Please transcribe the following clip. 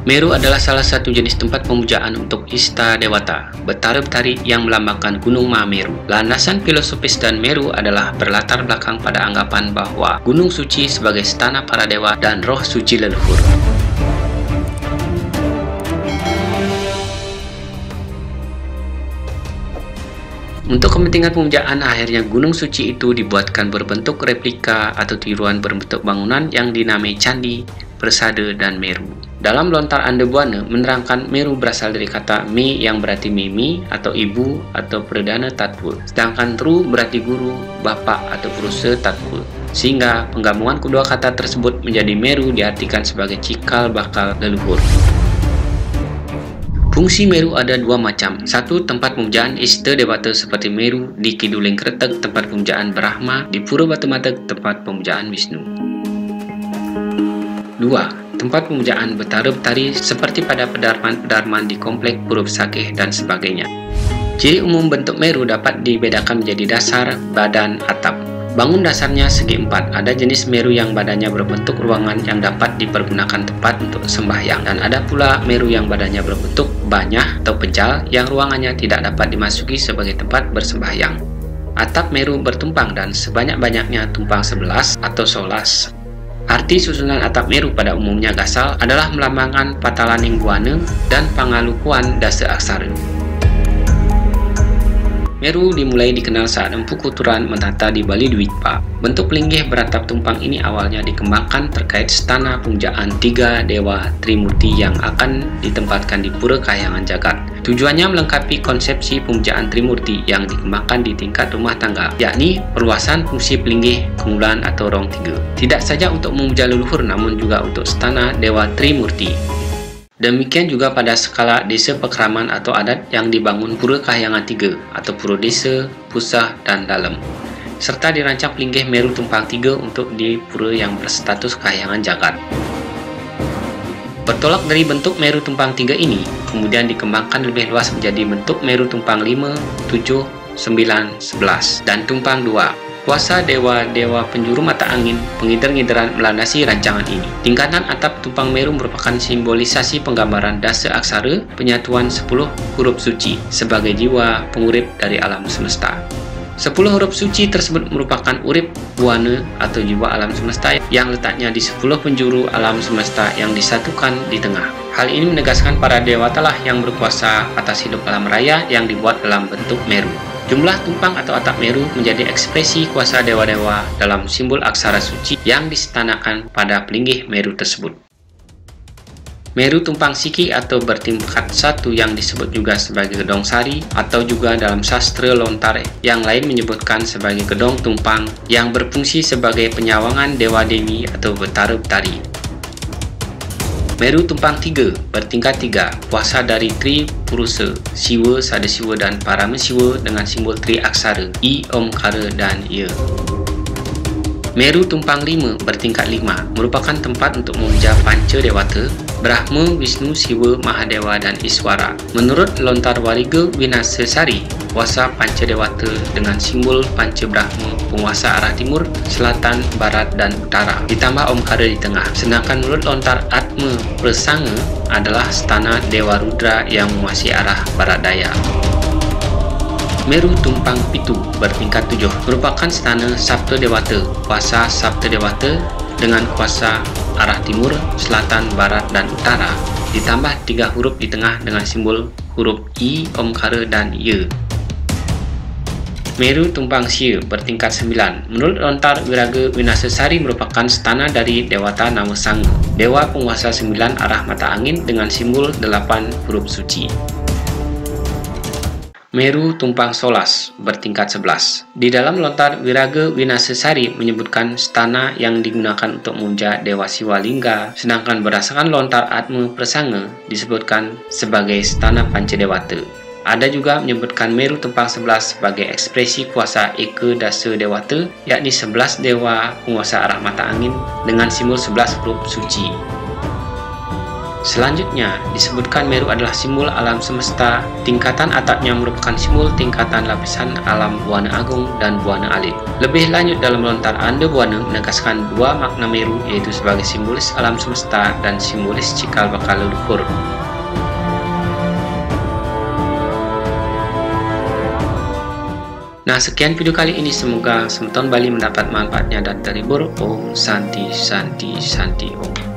Meru adalah salah satu jenis tempat pemujaan untuk Ista Dewata, Betara-betari yang melambangkan Gunung Mahameru. Landasan filosofis dan Meru adalah berlatar belakang pada anggapan bahwa gunung suci sebagai stana para dewa dan roh suci leluhur. Untuk kepentingan pemujaan, akhirnya gunung suci itu dibuatkan berbentuk replika atau tiruan berbentuk bangunan yang dinamai candi, persada, dan Meru. Dalam lontar Andebuana menerangkan Meru berasal dari kata Me yang berarti Mimi atau ibu atau perdana Tatpul, sedangkan Tru berarti guru, bapak atau perusa Tatpul. Sehingga penggabungan kedua kata tersebut menjadi Meru diartikan sebagai cikal bakal leluhur. Fungsi Meru ada dua macam. Satu, tempat pemujaan Ista Dewata seperti Meru di Kiduling Kretek, tempat pemujaan Brahma, di Pura Batu Matek, tempat pemujaan Wisnu. Dua, tempat pemujaan betara-betari seperti pada pedarman-pedarman di komplek Pura Besakeh dan sebagainya. Ciri umum bentuk Meru dapat dibedakan menjadi dasar, badan, atap. Bangun dasarnya segi empat. Ada jenis Meru yang badannya berbentuk ruangan yang dapat dipergunakan tempat untuk sembahyang, dan ada pula Meru yang badannya berbentuk banyah atau pejal yang ruangannya tidak dapat dimasuki sebagai tempat bersembahyang. Atap Meru bertumpang dan sebanyak-banyaknya tumpang 11 atau 11. Arti susunan atap Meru pada umumnya gasal adalah melambangkan Patalaning Buana dan Pangalukuan Dasa Aksara. Meru dimulai dikenal saat Empu Kuturan mentata di Bali Dwipa. Bentuk linggih beratap tumpang ini awalnya dikembangkan terkait stana pemujaan tiga dewa Trimurti yang akan ditempatkan di Pura Kahyangan Jagat. Tujuannya melengkapi konsepsi pemujaan Trimurti yang dikembangkan di tingkat rumah tangga, yakni perluasan fungsi pelinggih, kemulan atau rong tiga. Tidak saja untuk memuja leluhur, namun juga untuk stana dewa Trimurti. Demikian juga pada skala desa pekeraman atau adat yang dibangun Pura Kahyangan 3 atau Pura Desa, Pusah, dan Dalem. Serta dirancang pelinggih Meru Tumpang 3 untuk di Pura yang berstatus Kahyangan Jagat. Bertolak dari bentuk Meru Tumpang 3 ini, kemudian dikembangkan lebih luas menjadi bentuk Meru Tumpang 5, 7, 9, 11, dan Tumpang 2. Kuasa dewa-dewa penjuru mata angin pengider-ngideran melandasi rancangan ini. Tingkatan atap tumpang Meru merupakan simbolisasi penggambaran dasa aksara, penyatuan 10 huruf suci sebagai jiwa pengurip dari alam semesta. 10 huruf suci tersebut merupakan urip buana atau jiwa alam semesta yang letaknya di 10 penjuru alam semesta yang disatukan di tengah. Hal ini menegaskan para dewatalah yang berkuasa atas hidup alam raya yang dibuat dalam bentuk Meru. Jumlah tumpang atau atap Meru menjadi ekspresi kuasa dewa-dewa dalam simbol aksara suci yang disestanakan pada pelinggih Meru tersebut. Meru Tumpang Siki atau bertingkat satu yang disebut juga sebagai Gedong Sari atau juga dalam sastra lontar yang lain menyebutkan sebagai Gedong Tumpang yang berfungsi sebagai penyawangan dewa-dewi atau betara-betari. Meru Tumpang 3 bertingkat 3, kuasa dari Tri Purusa, Siwa, Sadasiwa, dan Paramasiwa dengan simbol Tri Aksara, I, Omkara, dan Ya. Meru Tumpang 5 bertingkat 5 merupakan tempat untuk memuja Panca Dewata, Brahma, Wisnu, Siwa, Mahadewa, dan Iswara. Menurut lontar Wariga Winasasari, kuasa Panca Dewata dengan simbol Panca Brahma, penguasa arah timur, selatan, barat, dan utara, ditambah Omkara di tengah. Sedangkan menurut lontar Atma Prasanga adalah stana Dewa Rudra yang menguasai arah barat daya. Meru Tumpang Pitu bertingkat 7 merupakan stana Sabta Dewata, kuasa Sabta Dewata dengan kuasa arah timur, selatan, barat, dan utara, ditambah 3 huruf di tengah dengan simbol huruf I, Omkara, dan Ya. Meru Tumpang Sia bertingkat 9 menurut lontar Wiraga Winasasari merupakan stana dari Dewata Nama Sanga, dewa penguasa 9 arah mata angin dengan simbol 8 huruf suci. Meru Tumpang Solas bertingkat 11. Di dalam lontar Wiraga Winasasari menyebutkan stana yang digunakan untuk memuja Dewa Siwalingga, sedangkan berdasarkan lontar Atma Prasanga disebutkan sebagai stana Pancadewata. Ada juga menyebutkan Meru Tumpang 11 sebagai ekspresi kuasa Eka Dasa Dewata, yakni 11 dewa penguasa arah mata angin dengan simbol 11 huruf suci. Selanjutnya, disebutkan Meru adalah simbol alam semesta, tingkatan atapnya merupakan simbol tingkatan lapisan alam Buana Agung dan Buana Alit. Lebih lanjut dalam lontar Ande Buana menegaskan dua makna Meru, yaitu sebagai simbolis alam semesta dan simbolis cikal bakal leluhur. Nah, sekian video kali ini, semoga Semeton Bali mendapat manfaatnya dan terhibur. Om Santi Santi Santi Om.